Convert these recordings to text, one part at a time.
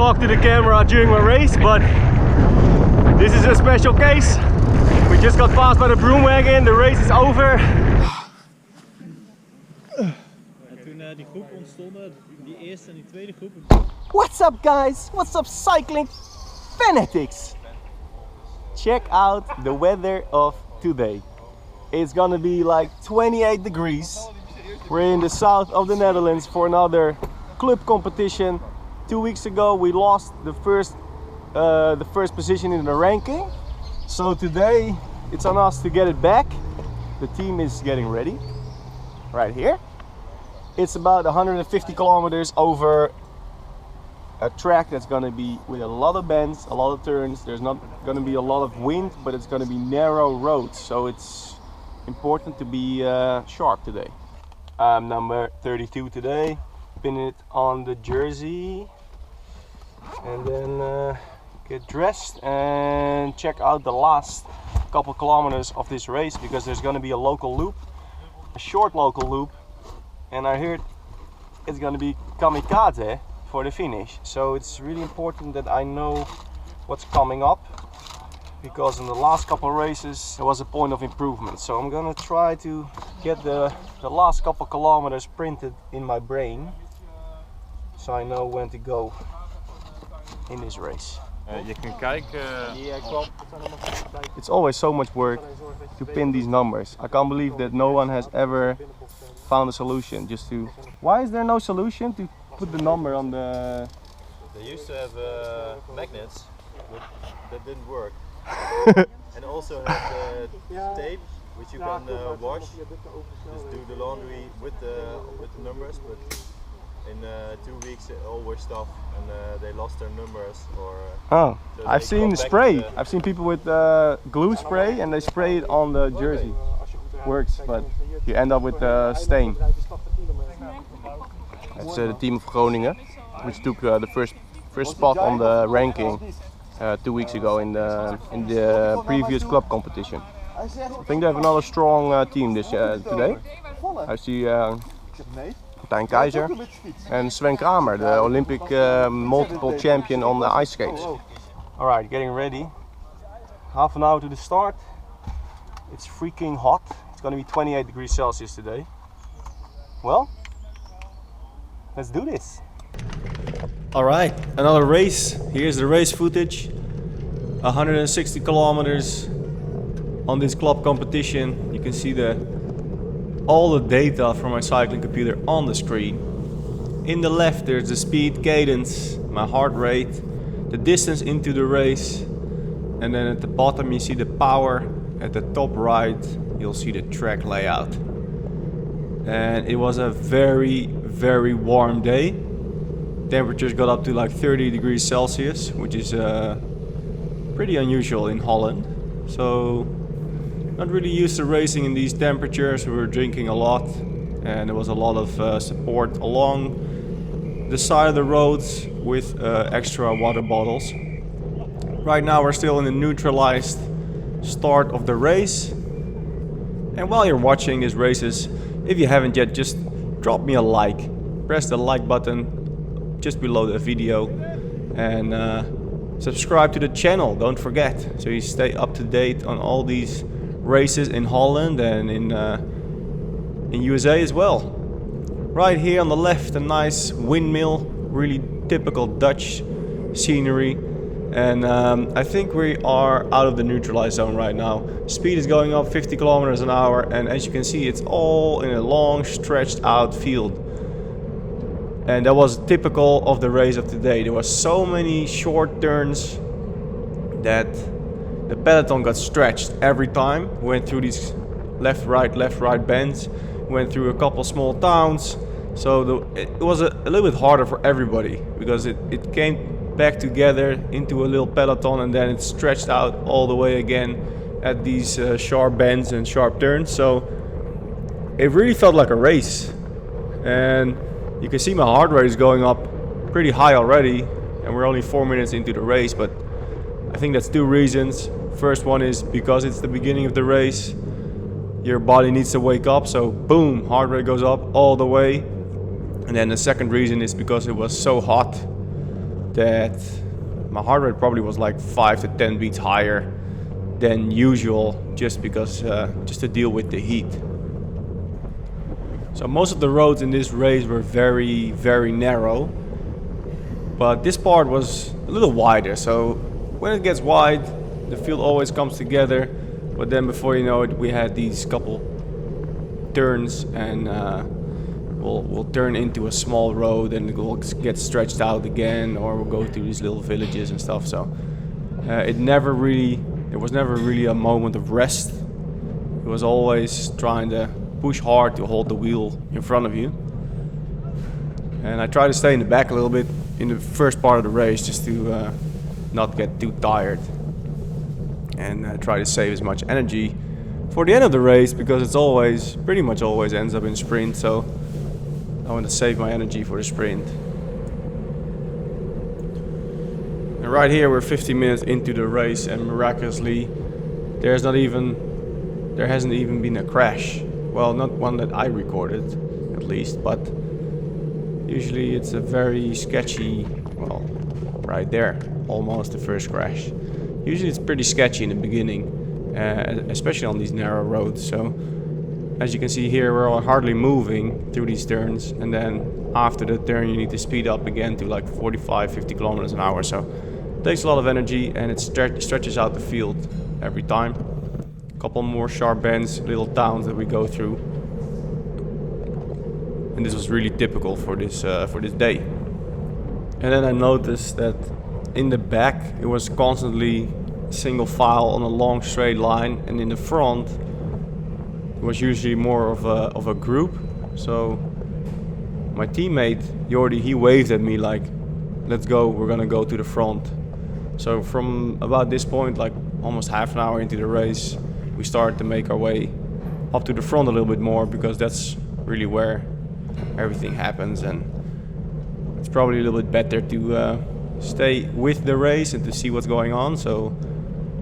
talk to the camera during my race, but this is a special case. We just got passed by the broom wagon, the race is over. Toen die groep ontstonden, die eerste en die tweede groep. What's up guys? What's up cycling fanatics? Check out the weather of today. It's gonna be like 28 degrees. We're in the south of the Netherlands for another club competition. 2 weeks ago we lost the first position in the ranking. So today it's on us to get it back. The team is getting ready right here. It's about 150 kilometers over a track that's going to be with a lot of bends, a lot of turns. There's not going to be a lot of wind, but it's going to be narrow roads. So it's important to be sharp today. I'm number 32 today. Pin it on the jersey and then get dressed and check out the last couple kilometers of this race, because there's going to be a local loop, a short local loop, and I heard it's going to be kamikaze for the finish. So it's really important that I know what's coming up, because in the last couple races there was a point of improvement. So I'm gonna try to get the last couple kilometers printed in my brain, so I know when to go in this race. Je kan kijken. It's always so much work to pin these numbers. I can't believe that no one has ever found a solution just to... Why is there no solution to put the number on the... They used to have magnets, but that didn't work. And also have tape, which you can wash. Just do the laundry with the numbers, but in 2 weeks it all washed off and they lost their numbers. So I've seen spray. The... I've seen people with glue spray and they spray it on the jersey. Works, but you end up with a stain. That's the team of Groningen, which took the first spot on the ranking 2 weeks ago in the previous club competition. I think they have another strong team today. I see Martijn Keizer and Sven Kramer, the Olympic multiple champion on the ice skates. Alright, getting ready. Half an hour to the start. It's freaking hot. It's going to be 28 degrees Celsius today. Well, let's do this. Alright, another race. Here's the race footage. 160 kilometers on this club competition. You can see all the data from my cycling computer on the screen. In the left there's the speed, cadence, my heart rate, the distance into the race, and then at the bottom you see the power. At the top right you'll see the track layout. And it was a very, very warm day. Temperatures got up to like 30 degrees Celsius, which is pretty unusual in Holland. So not really used to racing in these temperatures. We were drinking a lot and there was a lot of support along the side of the roads with extra water bottles. Right now we're still in the neutralized start of the race. And while you're watching these races, if you haven't yet, just drop me a like. Press the like button just below the video and subscribe to the channel, don't forget, so you stay up to date on all these races in Holland and in USA as well. Right here on the left, a nice windmill, really typical Dutch scenery. And I think we are out of the neutralized zone right now. Speed is going up 50 kilometers an hour, and as you can see it's all in a long stretched out field. And that was typical of the race of today. There were so many short turns that the peloton got stretched every time. Went through these left right bends, went through a couple small towns. So it was a little bit harder for everybody, because it came back together into a little peloton and then it stretched out all the way again at these sharp bends and sharp turns. So it really felt like a race. And you can see my heart rate is going up pretty high already, and we're only 4 minutes into the race, but I think that's two reasons. First one is because it's the beginning of the race, your body needs to wake up, so boom, heart rate goes up all the way. And then the second reason is because it was so hot. that my heart rate probably was like 5 to 10 beats higher than usual, just because just to deal with the heat. So most of the roads in this race were very, very narrow, but this part was a little wider. So when it gets wide, the field always comes together, but then before you know it, we had these couple turns, and we'll turn into a small road, and it will get stretched out again, or we'll go through these little villages and stuff. So there was never really a moment of rest. It was always trying to push hard to hold the wheel in front of you. And I try to stay in the back a little bit in the first part of the race, just to not get too tired, and try to save as much energy for the end of the race, because it's pretty much always ends up in sprint. So I want to save my energy for the sprint. And right here we're 50 minutes into the race, and miraculously there hasn't even been a crash. Well, not one that I recorded, at least, but usually it's a very sketchy, well, right there, almost the first crash. Usually it's pretty sketchy in the beginning, especially on these narrow roads. So as you can see here, we're hardly moving through these turns, and then after the turn you need to speed up again to like 45-50 kilometers an hour. So it takes a lot of energy, and it stretches out the field every time. Couple more sharp bends, little towns that we go through, and this was really typical for this day. And then I noticed that in the back it was constantly single file on a long straight line, and in the front it was usually more of a group. So my teammate Jordi, he waved at me like, "Let's go, we're gonna go to the front." So from about this point, like almost half an hour into the race, we started to make our way up to the front a little bit more, because that's really where everything happens, and it's probably a little bit better to stay with the race and to see what's going on. So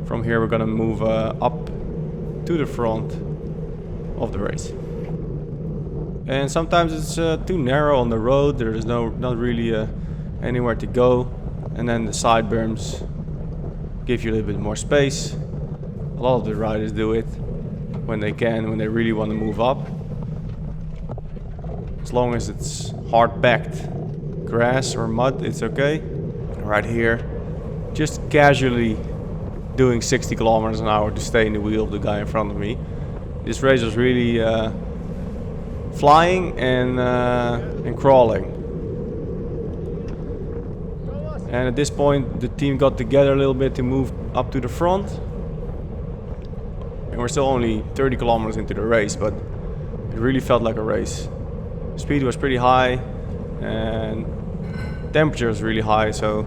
from here we're gonna move up to the front of the race. And sometimes it's too narrow on the road, there is not really anywhere to go, and then the side berms give you a little bit more space. A lot of the riders do it when they can, when they really want to move up. As long as it's hard-packed grass or mud, it's okay. Right here, just casually doing 60 kilometers an hour to stay in the wheel of the guy in front of me. This race was really flying and crawling. And at this point, the team got together a little bit to move up to the front. And we're still only 30 kilometers into the race, but it really felt like a race. Speed was pretty high, and temperature was really high, so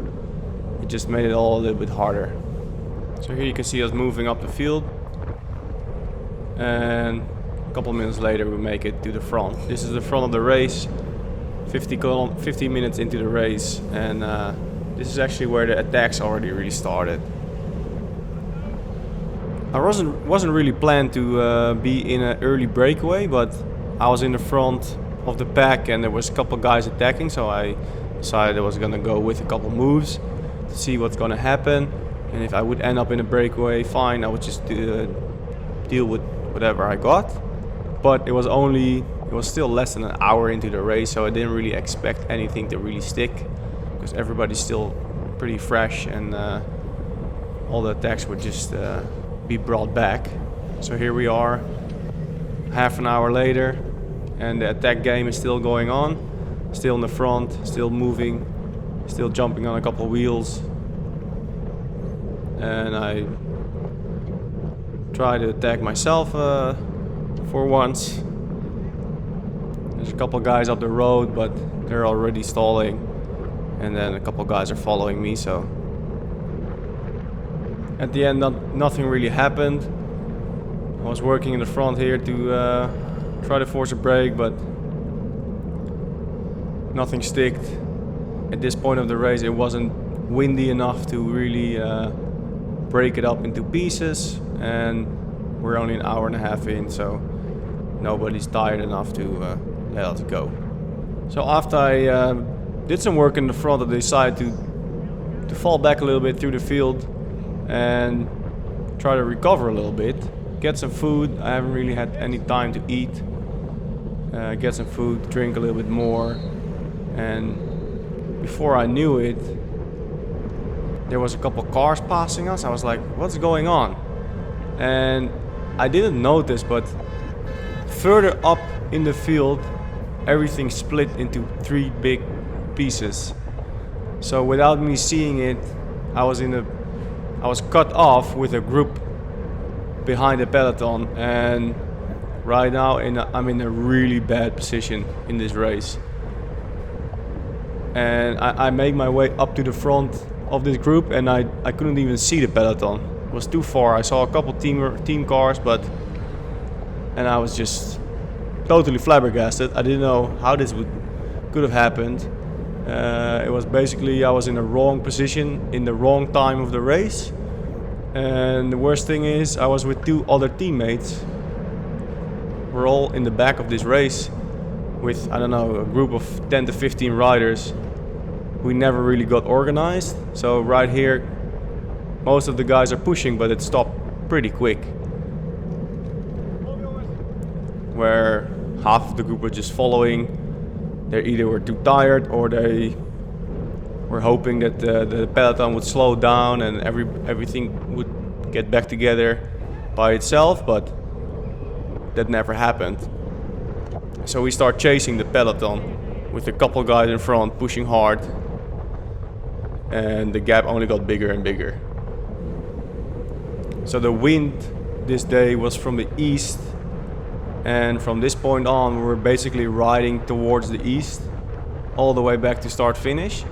it just made it all a little bit harder. So here you can see us moving up the field, and a couple minutes later we make it to the front. This is the front of the race, 50 minutes into the race, and this is actually where the attacks already really started. I wasn't really planned to be in an early breakaway, but I was in the front of the pack and there was a couple guys attacking, so I decided I was gonna go with a couple moves to see what's gonna happen, and if I would end up in a breakaway, fine, I would just deal with whatever I got. But it was still less than an hour into the race, so I didn't really expect anything to really stick, because everybody's still pretty fresh, and all the attacks would just be brought back. So here we are, half an hour later, and the attack game is still going on. Still in the front, still moving, still jumping on a couple wheels. And I try to attack myself for once. There's a couple guys up the road, but they're already stalling. And then a couple guys are following me, so at the end nothing really happened. I was working in the front here to try to force a break, but nothing sticked. At this point of the race it wasn't windy enough to really break it up into pieces, and we're only an hour and a half in, so nobody's tired enough to let us go. So after I did some work in the front, I decided to to fall back a little bit through the field and try to recover a little bit, get some food. I haven't really had any time to eat. Get some food, drink a little bit more, and before I knew it, there was a couple cars passing us. I was like, what's going on? And I didn't notice, but further up in the field, everything split into 3 big pieces. So without me seeing it, I was cut off with a group behind the peloton, and right now I'm in a really bad position in this race. And I made my way up to the front of this group, and I couldn't even see the peloton. It was too far. I saw a couple team cars, and I was just totally flabbergasted. I didn't know how this could have happened. It was basically I was in the wrong position in the wrong time of the race, and the worst thing is I was with 2 other teammates. We're all in the back of this race with, I don't know, a group of 10 to 15 riders. We never really got organized, so right here most of the guys are pushing, but it stopped pretty quick, where half of the group were just following. They either were too tired or they were hoping that the peloton would slow down and everything would get back together by itself, but that never happened. So we start chasing the peloton with a couple guys in front pushing hard, and the gap only got bigger and bigger. So the wind this day was from the east, and from this point on we were basically riding towards the east all the way back to start finish.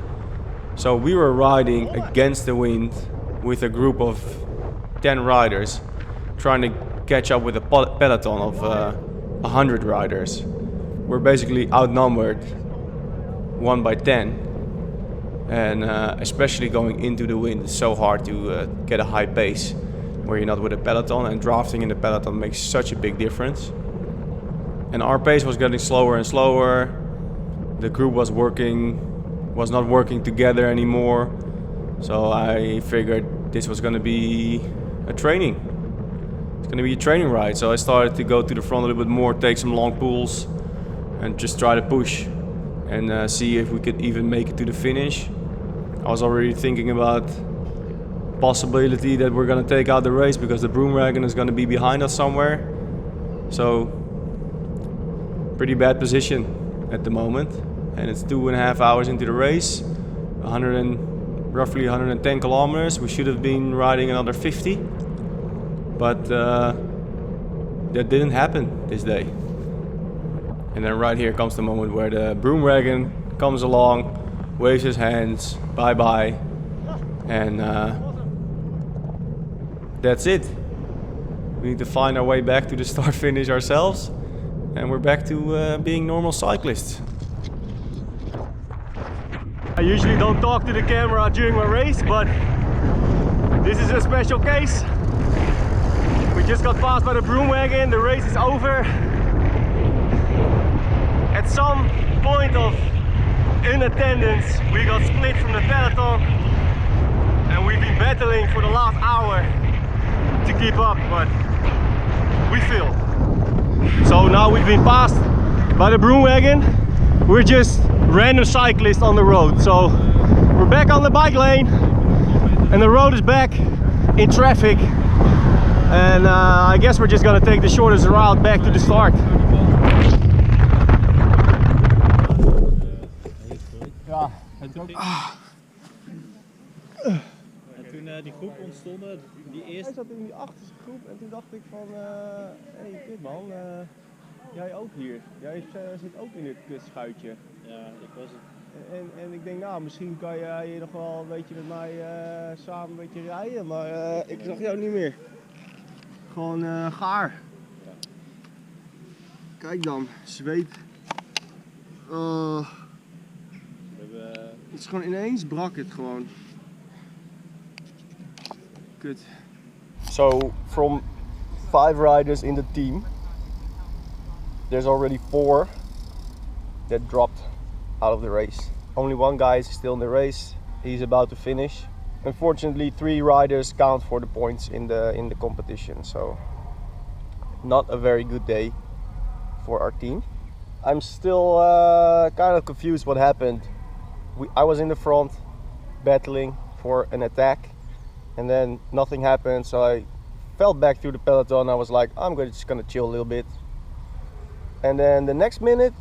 So we were riding against the wind with a group of 10 riders trying to catch up with a peloton of 100 riders. We're basically outnumbered 1 by 10, and especially going into the wind, it's so hard to get a high pace where you're not with a peloton, and drafting in the peloton makes such a big difference. And our pace was getting slower and slower. The group was not working together anymore, so I figured this was going to be a training. It's going to be a training ride, so I started to go to the front a little bit more, take some long pulls, and just try to push and see if we could even make it to the finish. I was already thinking about possibility that we're going to take out the race because the broom wagon is going to be behind us somewhere. So pretty bad position at the moment, and it's 2.5 hours into the race, roughly 110 kilometers. We should have been riding another 50, but that didn't happen this day. And then right here comes the moment where the broom wagon comes along, waves his hands, bye bye, and that's it. We need to find our way back to the start finish ourselves, and we're back to being normal cyclists. I usually don't talk to the camera during my race, but this is a special case. We just got passed by the broom wagon, the race is over. At some point of unattendance, we got split from the peloton, and we've been battling for the last hour to keep up, but we failed. So now we've been passed by the broom wagon. We're just random cyclists on the road. So we're back on the bike lane, and the road is back in traffic. And I guess we're just gonna take the shortest route back to the start. Ja, het ook. En toen die groep ontstonden, die eerste... Hij zat in die achterste groep en toen dacht ik van, hey kut man, jij ook hier. Jij zit ook in dit kutschuitje. Ja, ik was het. En ik denk, nou, misschien kan jij hier nog wel een beetje met mij samen een beetje rijden, maar ik zag jou niet meer. Gewoon gaar. Ja. Kijk dan, zweet. Het is gewoon ineens brak het gewoon. Kut. So from 5 riders in the team, there's already 4 that dropped out of the race. Only 1 guy is still in the race. he's about to finish. Unfortunately, 3 riders count for the points in the competition, so not a very good day for our team. I'm still kind of confused what happened. I was in the front battling for an attack, and then nothing happened, so I fell back through the peloton. I was like, I'm just gonna chill a little bit. And then the next minute,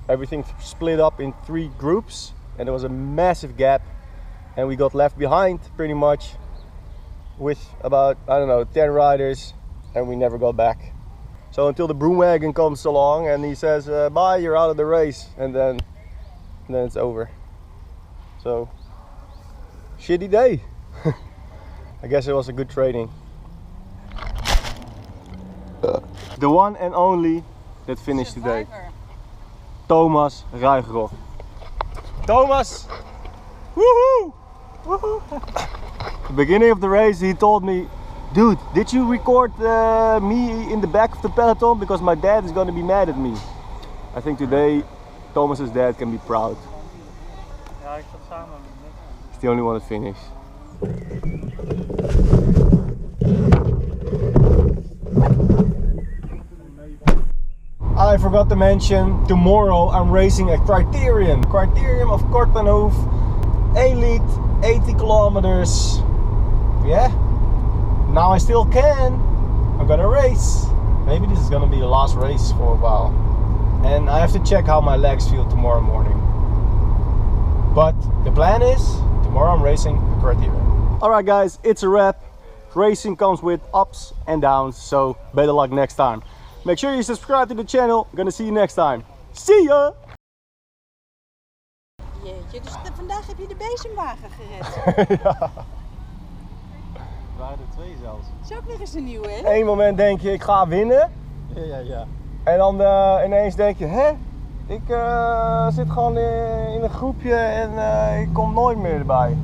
everything split up in 3 groups, and there was a massive gap, and we got left behind pretty much with about, I don't know, 10 riders, and we never got back. So until the broom wagon comes along and he says, bye, you're out of the race, and then it's over. So, shitty day. I guess it was a good training. The one and only that finished today. Thomas Ruigerhoff. Thomas! Woohoo! Woohoo! The beginning of the race he told me, dude, did you record me in the back of the peloton because my dad is going to be mad at me. I think today Thomas's dad can be proud. Ja, ik zat samen met Nick. He's the only one that finished. I forgot to mention, tomorrow I'm racing a Criterium of Kortenhoef, Elite, 80 kilometers. Yeah, now I still can. I'm gonna race. Maybe this is gonna be the last race for a while. And I have to check how my legs feel tomorrow morning. But the plan is, tomorrow I'm racing a Criterium. Alright guys, it's a wrap. Racing comes with ups and downs, so better luck next time. Make sure you subscribe to the channel. I'm gonna see you next time. See ya! Jeetje, dus vandaag heb je de bezemwagen gered. Ja. Er waren er 2 zelfs. Is ook nog eens een nieuwe, hè? Eén moment denk je, ik ga winnen. Ja. En dan ineens denk je, hè? Ik zit gewoon in een groepje en ik kom nooit meer erbij.